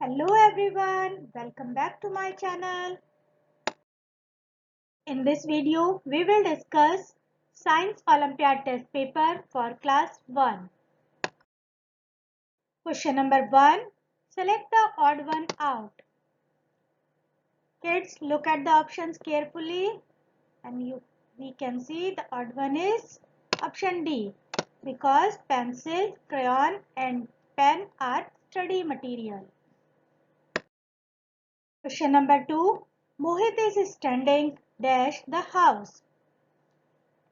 Hello everyone, welcome back to my channel. In this video, we will discuss Science Olympiad Test Paper for Class 1. Question number 1. Select the odd one out. Kids, look at the options carefully and we can see the odd one is option D because pencil, crayon and pen are study material. Question number 2. Mohit is standing dash the house.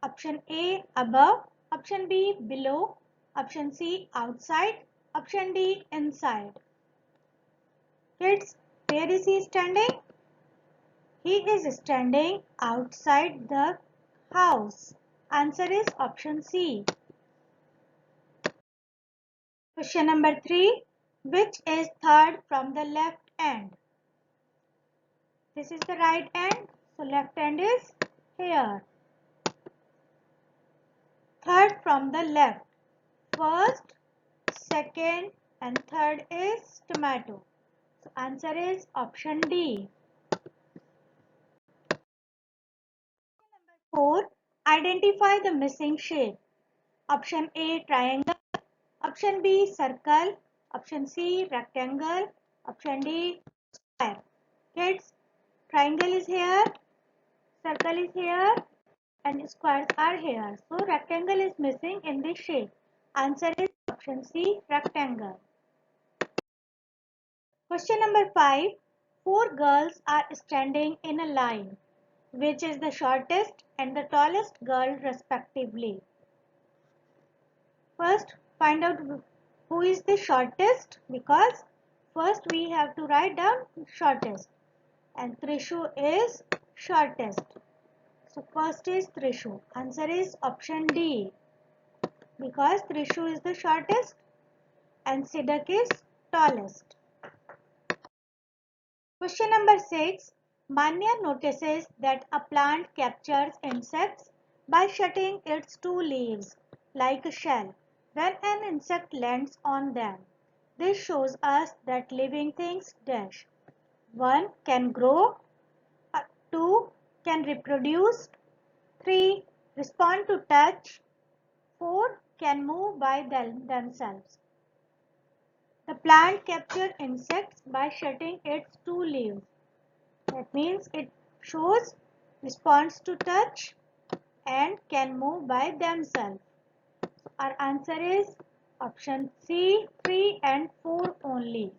Option A above, option B below, option C outside, option D inside. Kids, where is he standing? He is standing outside the house. Answer is option C. Question number 3. Which is third from the left end? This is the right end, so left end is here. Third from the left. First, second and third is tomato. So answer is option D. Number 4. Identify the missing shape. Option A triangle, option B circle, option C rectangle, option D square. Kids, triangle is here, circle is here and squares are here. So rectangle is missing in this shape. Answer is option C rectangle. Question number 5. Four girls are standing in a line. Which is the shortest and the tallest girl respectively? First, find out who is the shortest because first we have to write down shortest and Trishu is shortest. So first is Trishu. Answer is option D because Trishu is the shortest and Sidak is tallest. Question number 6. Manya notices that a plant captures insects by shutting its two leaves like a shell when an insect lands on them. This shows us that living things dash 1. Can grow, 2. Can reproduce, 3. Respond to touch, 4. Can move by themselves. The plant captures insects by shutting its two leaves. That means it shows response to touch and can move by themselves. Our answer is option C, 3 and 4 only.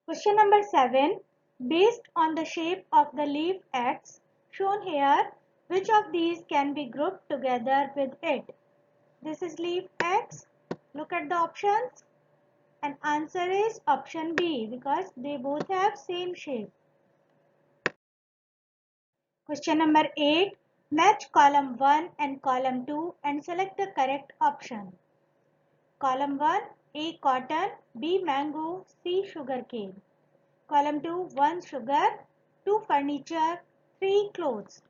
Question number 7. Based on the shape of the leaf X shown here, which of these can be grouped together with it? This is leaf X. Look at the options. And answer is option B because they both have same shape. Question number 8. Match column 1 and column 2 and select the correct option. Column 1. A cotton, B mango, C sugarcane. Column 2. 1 sugar, 2 furniture, 3 clothes.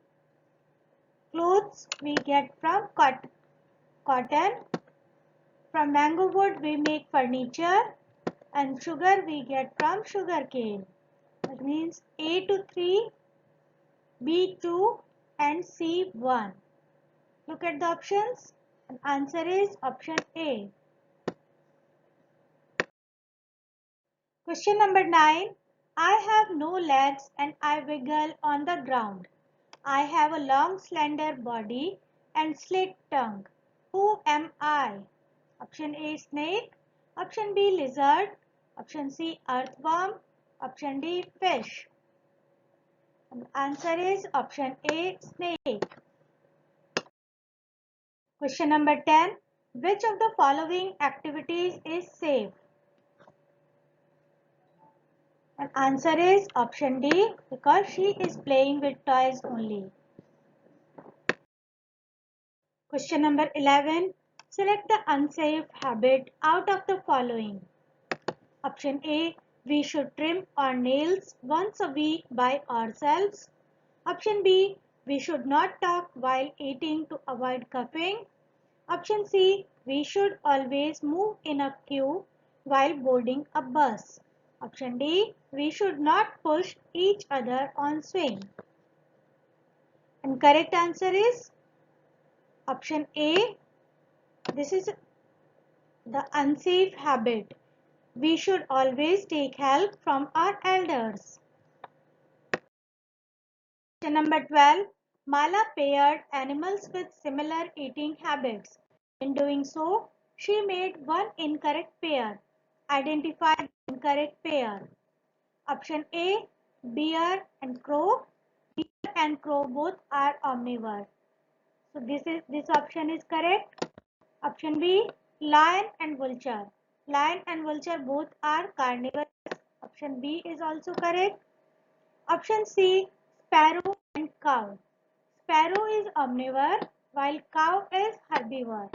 Clothes we get from cotton. From mango wood we make furniture and sugar we get from sugarcane. That means A to 3, B 2 and C 1. Look at the options and answer is option A. Question number 9. I have no legs and I wiggle on the ground. I have a long slender body and slit tongue. Who am I? Option A snake, option B lizard, option C earthworm, option D fish. And the answer is option A snake. Question number 10. Which of the following activities is safe? And answer is option D because she is playing with toys only. Question number 11. Select the unsafe habit out of the following. Option A. We should trim our nails once a week by ourselves. Option B. We should not talk while eating to avoid coughing. Option C. We should always move in a queue while boarding a bus. Option D. We should not push each other on swing. And correct answer is option A. This is the unsafe habit. We should always take help from our elders. Question number 12. Mala paired animals with similar eating habits. In doing so, she made one incorrect pair. Identify the incorrect pair. Option A. Bear and crow. Bear and crow both are omnivore. So this option is correct. Option B. Lion and vulture. Lion and vulture both are carnivores. Option B is also correct. Option C. Sparrow and cow. Sparrow is omnivore while cow is herbivore.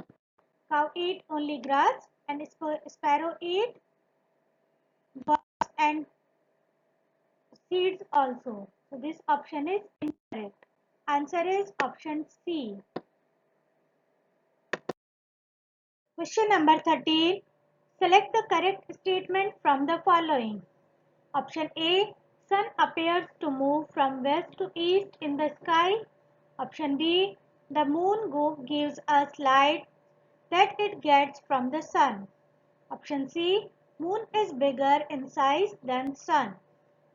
Cow eat only grass and sparrow eat bugs and seeds also. So this option is incorrect. Answer is option C. Question number 13. Select the correct statement from the following. Option A. Sun appears to move from west to east in the sky. Option B. The moon gives us light that it gets from the sun. Option C. Moon is bigger in size than sun.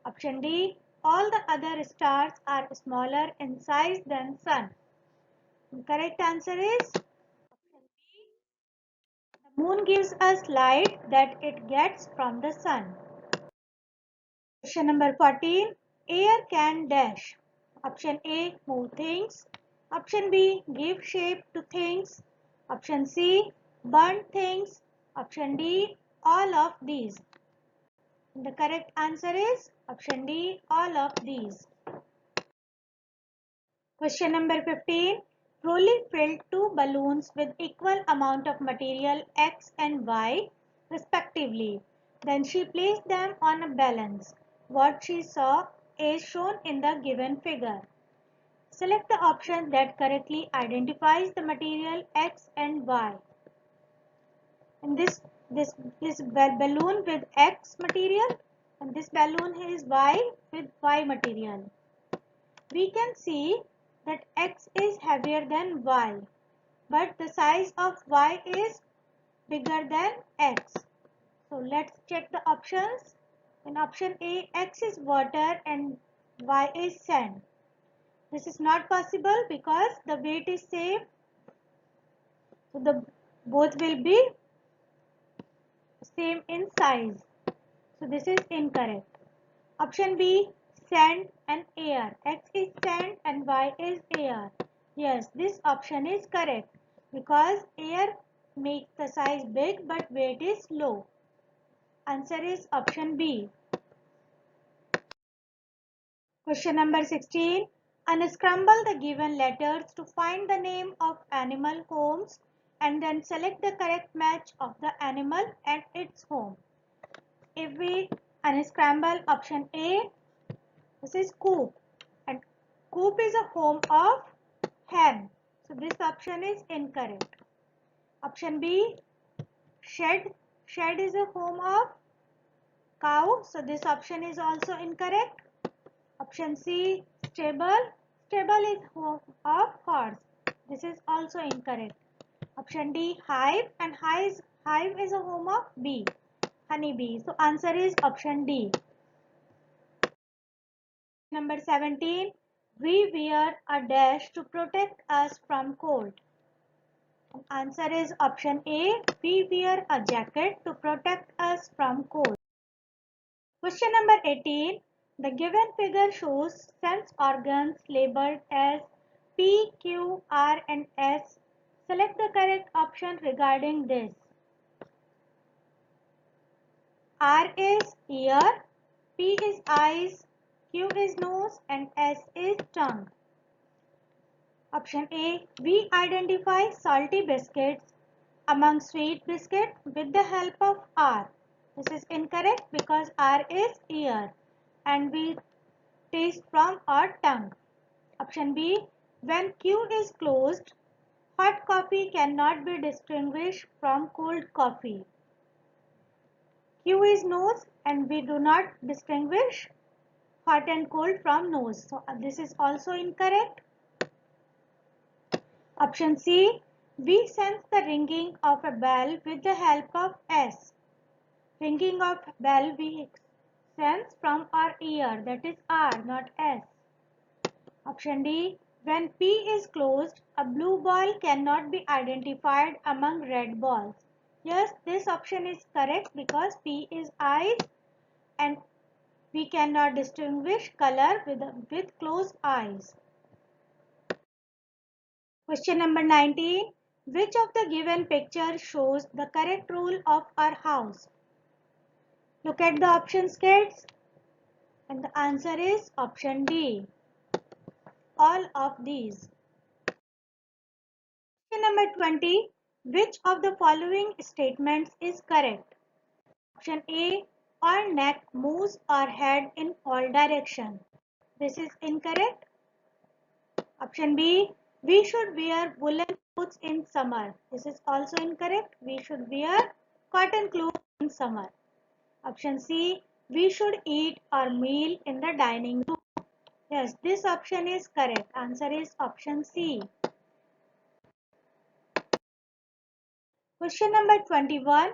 Option D. All the other stars are smaller in size than sun. The correct answer is option B. The moon gives us light that it gets from the sun. Question number 14. Air can dash. Option A. Move things. Option B. Give shape to things. Option C. Burn things. Option D. All of these. The correct answer is option D. All of these. Question number 15. Rolly filled two balloons with equal amount of material X and Y respectively. Then she placed them on a balance. What she saw is shown in the given figure. Select the option that correctly identifies the material X and Y. And this balloon with X material and this balloon is Y with Y material. We can see that X is heavier than Y, but the size of Y is bigger than X. So let's check the options. In option A, X is water and Y is sand. This is not possible because the weight is same. So both will be same in size. So this is incorrect. Option B, sand and air. X is sand and Y is air. Yes, this option is correct because air makes the size big but weight is low. Answer is option B. Question number 16. Unscramble the given letters to find the name of animal homes and then select the correct match of the animal and its home. If we unscramble option A, this is coop and coop is a home of hen. So this option is incorrect. Option B, shed. Shed is a home of cow. So this option is also incorrect. Option C, stable. Stable is home of horse. This is also incorrect. Option D, hive and hive is a home of bee, honey bee. So answer is option D. Number 17. We wear a dash to protect us from cold. Answer is option A. We wear a jacket to protect us from cold. Question number 18. The given figure shows sense organs labeled as P, Q, R and S. Select the correct option regarding this. R is ear, P is eyes, Q is nose and S is tongue. Option A. We identify salty biscuits among sweet biscuits with the help of R. This is incorrect because R is ear and we taste from our tongue. Option B. When Q is closed, hot coffee cannot be distinguished from cold coffee. Q is nose, and we do not distinguish hot and cold from nose. So this is also incorrect. Option C, we sense the ringing of a bell with the help of S. Ringing of bell we sense from our ear, that is R, not S. Option D, when P is closed, a blue ball cannot be identified among red balls. Yes, this option is correct because P is eyes and we cannot distinguish color with closed eyes. Question number 19. Which of the given picture shows the correct rule of our house? Look at the options, kids. And the answer is option D. All of these. Question number 20. Which of the following statements is correct? Option A. Our neck moves our head in all directions. This is incorrect. Option B. We should wear woolen clothes in summer. This is also incorrect. We should wear cotton clothes in summer. Option C. We should eat our meal in the dining room. Yes, this option is correct. Answer is option C. Question number 21.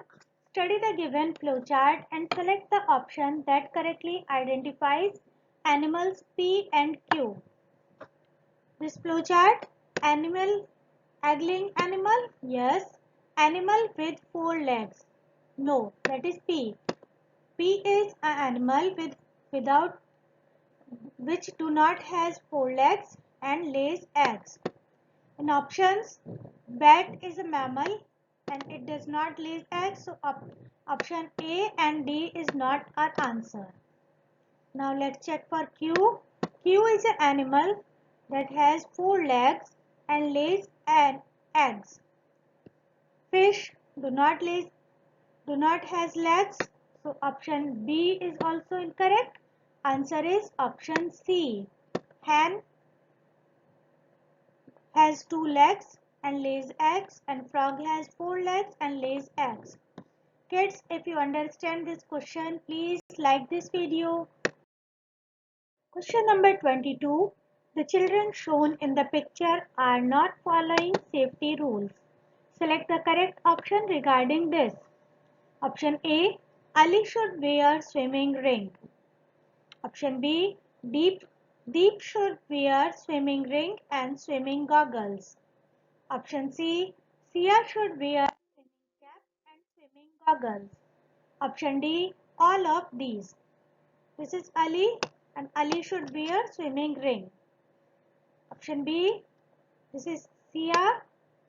Study the given flowchart and select the option that correctly identifies animals P and Q. This flowchart, animal, angling animal, yes. Animal with 4 legs, no, that is P. P is an animal without which do not has 4 legs and lays eggs. In options, bat is a mammal and it does not lay eggs, so option A and D is not our answer. Now let's check for Q. Q is an animal that has 4 legs and lays eggs. Fish do not has legs, so option B is also incorrect. Answer is option C. Hen has 2 legs and lays eggs, and frog has 4 legs and lays eggs. Kids, if you understand this question, please like this video. Question number 22. The children shown in the picture are not following safety rules. Select the correct option regarding this. Option A. Ali should wear swimming ring. Option B. Deep should wear swimming ring and swimming goggles. Option C. Sia should wear swimming cap and swimming goggles. Option D. All of these. This is Ali and Ali should wear swimming ring. Option B. This is Sia.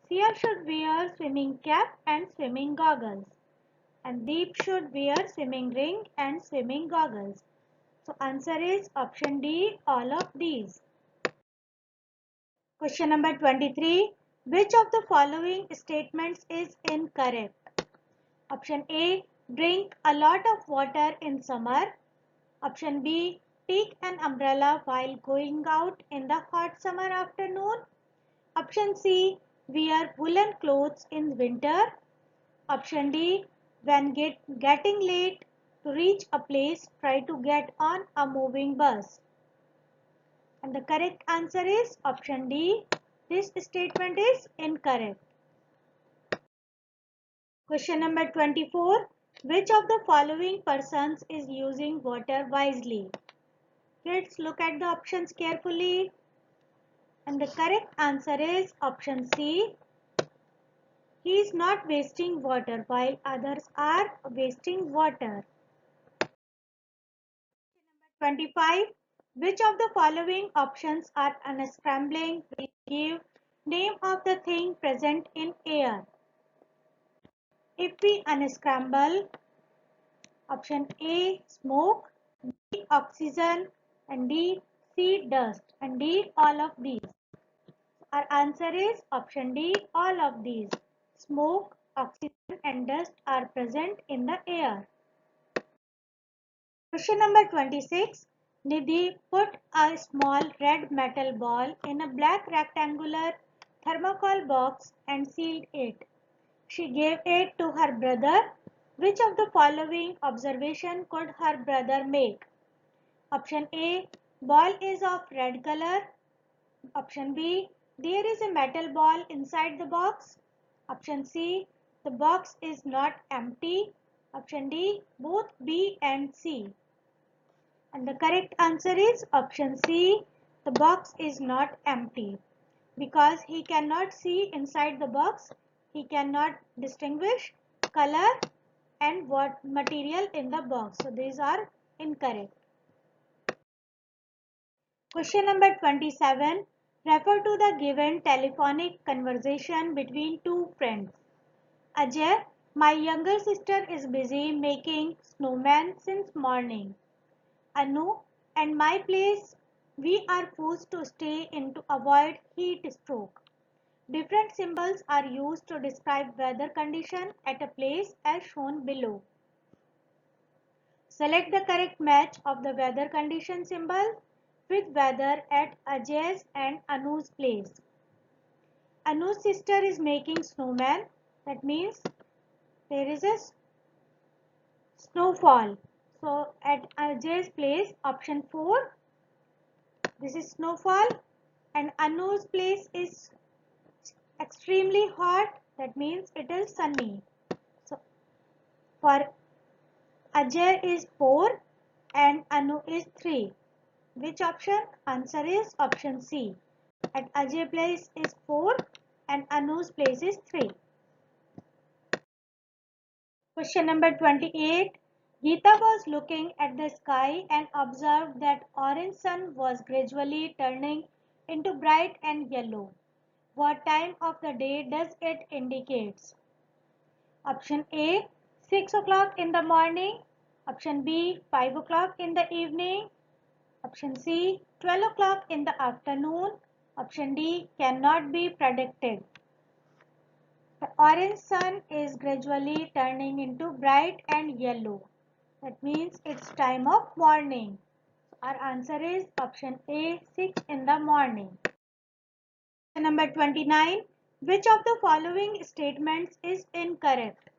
Sia should wear swimming cap and swimming goggles. And Deep should wear swimming ring and swimming goggles. So answer is option D, all of these. Question number 23. Which of the following statements is incorrect? Option A. Drink a lot of water in summer. Option B. Take an umbrella while going out in the hot summer afternoon. Option C. Wear woolen clothes in winter. Option D. When getting late to reach a place, try to get on a moving bus. And the correct answer is option D. This statement is incorrect. Question number 24. Which of the following persons is using water wisely? Kids, look at the options carefully. And the correct answer is option C. He is not wasting water while others are wasting water. 25. Which of the following options are unscrambling? Please give name of the thing present in air. If we unscramble, option A, smoke, B, oxygen, and D, C, dust, and D, all of these. Our answer is option D, all of these. Smoke, oxygen, and dust are present in the air. Question number 26. Nidhi put a small red metal ball in a black rectangular thermocol box and sealed it. She gave it to her brother. Which of the following observation could her brother make? Option A. Ball is of red color. Option B. There is a metal ball inside the box. Option C. The box is not empty. Option D. Both B and C. And the correct answer is option C. The box is not empty. Because he cannot see inside the box, he cannot distinguish color and what material in the box. So these are incorrect. Question number 27. Refer to the given telephonic conversation between two friends. Ajay, my younger sister is busy making snowman since morning. Anu, and my place, we are forced to stay in to avoid heat stroke. Different symbols are used to describe weather condition at a place as shown below. Select the correct match of the weather condition symbol with weather at Ajay's and Anu's place. Anu's sister is making snowman. That means there is a snowfall. So at Ajay's place, option 4, this is snowfall, and Anu's place is extremely hot. That means it is sunny. So for Ajay is 4 and Anu is 3. Which option? Answer is option C. At Ajay place is 4 and Anu's place is 3. Question number 28. Geeta was looking at the sky and observed that orange sun was gradually turning into bright and yellow. What time of the day does it indicate? Option A, 6 o'clock in the morning. Option B, 5 o'clock in the evening. Option C, 12 o'clock in the afternoon. Option D, cannot be predicted. The orange sun is gradually turning into bright and yellow. That means it's time of morning. Our answer is option A, 6 in the morning. Number 29. Which of the following statements is incorrect?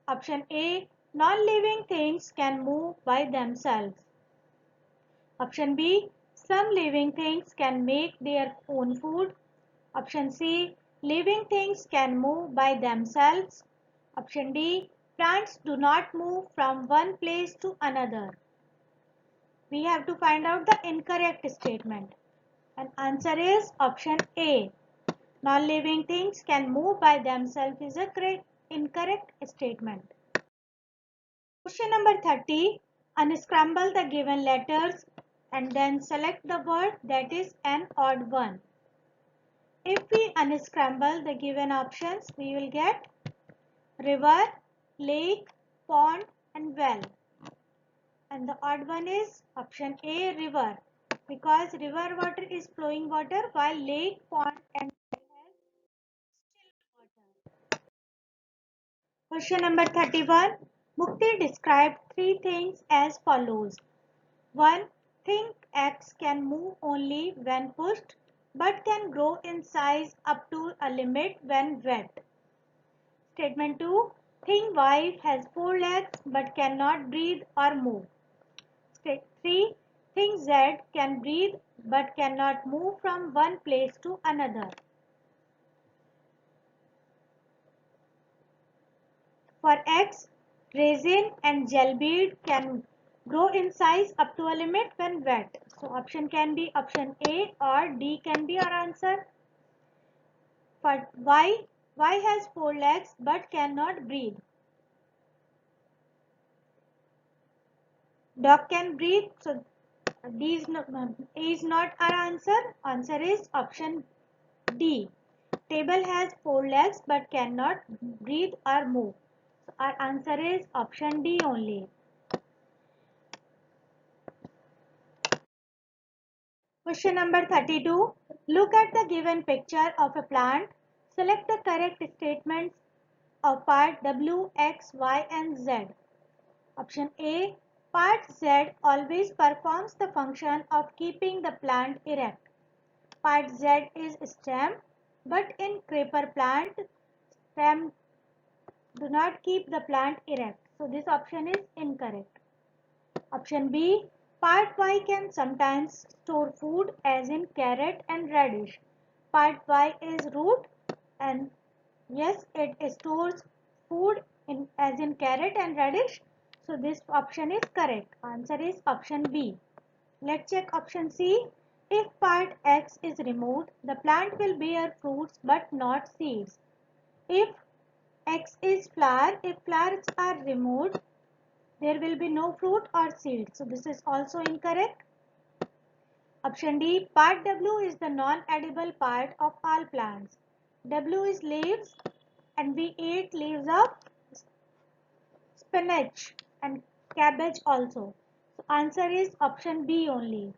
Option A. Non-living things can move by themselves. Option B. Some living things can make their own food. Option C. Living things can move by themselves. Option D. Plants do not move from one place to another. We have to find out the incorrect statement. And answer is option A. Non-living things can move by themselves is a incorrect statement. Question number 30. Unscramble the given letters and then select the word that is an odd one. If we unscramble the given options, we will get river, lake, pond and well. And the odd one is option A, river, because river water is flowing water while lake, pond and well has still water. Question number 31. Mukti described three things as follows. 1. Thing X can move only when pushed but can grow in size up to a limit when wet. Statement 2. Thing Y has 4 legs but cannot breathe or move. Statement 3. Thing Z can breathe but cannot move from one place to another. For X, resin and gel bead can grow in size up to a limit when wet. So option can be option A or D can be our answer. For Y has 4 legs but cannot breathe. Dog can breathe, so D is not our answer. Answer is option D. Table has 4 legs but cannot breathe or move. So our answer is option D only. Question number 32. Look at the given picture of a plant. Select the correct statements of part W, X, Y and Z. Option A. Part Z always performs the function of keeping the plant erect. Part Z is stem, but in creeper plant, stem do not keep the plant erect. So this option is incorrect. Option B, part Y can sometimes store food as in carrot and radish. Part Y is root and yes, it stores food as in carrot and radish. So this option is correct. Answer is option B. Let's check option C. If part X is removed, the plant will bear fruits but not seeds. If X is flower, if flowers are removed, there will be no fruit or seed. So this is also incorrect. Option D, part W is the non-edible part of all plants. W is leaves and we eat leaves of spinach and cabbage also. So answer is option B only.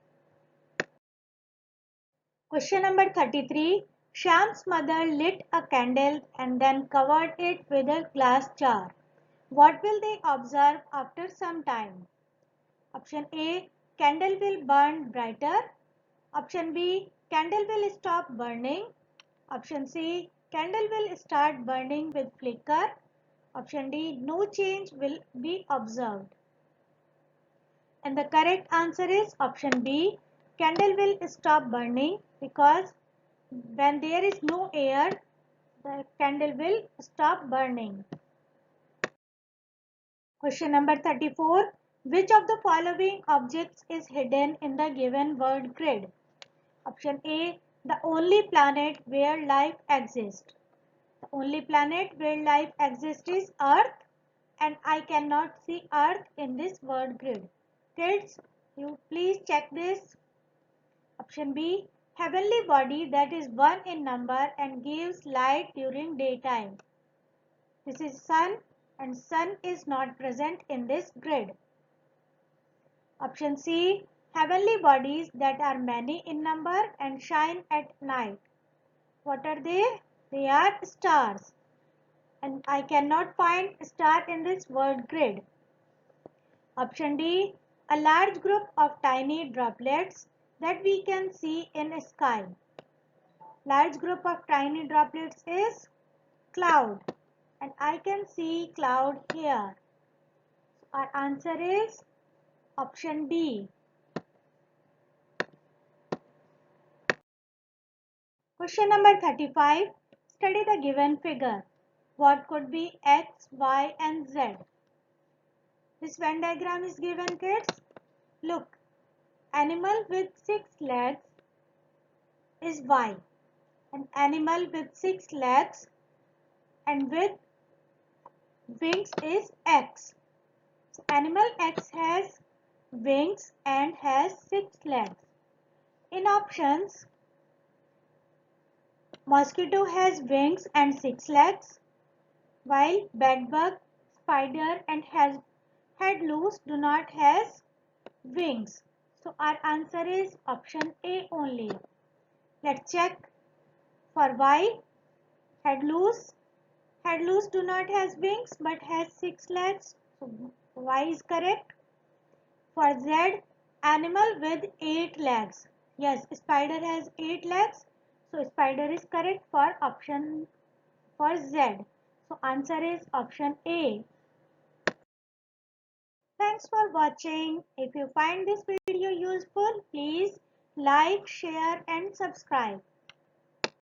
Question number 33. Shyam's mother lit a candle and then covered it with a glass jar. What will they observe after some time? Option A. Candle will burn brighter. Option B. Candle will stop burning. Option C. Candle will start burning with flicker. Option D. No change will be observed. And the correct answer is option B. Candle will stop burning because when there is no air, the candle will stop burning. Question number 34. Which of the following objects is hidden in the given word grid? Option A. The only planet where life exists. The only planet where life exists is Earth, and I cannot see Earth in this word grid. Kids, you please check this. Option B. Heavenly body that is 1 in number and gives light during daytime. This is sun and sun is not present in this grid. Option C. Heavenly bodies that are many in number and shine at night. What are they? They are stars. And I cannot find star in this word grid. Option D. A large group of tiny droplets that we can see in sky. Large group of tiny droplets is cloud. And I can see cloud here. Our answer is option D. Question number 35. Study the given figure. What could be X, Y and Z? This Venn diagram is given, kids. Look, animal with 6 legs is Y. An animal with 6 legs and with wings is X. So animal X has wings and has 6 legs. In options, mosquito has wings and 6 legs, while bedbug, spider and head loose do not has wings. So our answer is option A only. Let's check for Y. Head loose. Head loose do not has wings but has 6 legs. So Y is correct. For Z, animal with 8 legs. Yes, spider has 8 legs. So spider is correct for option for Z. So answer is option A. Thanks for watching. If you find this video useful, please like, share and subscribe.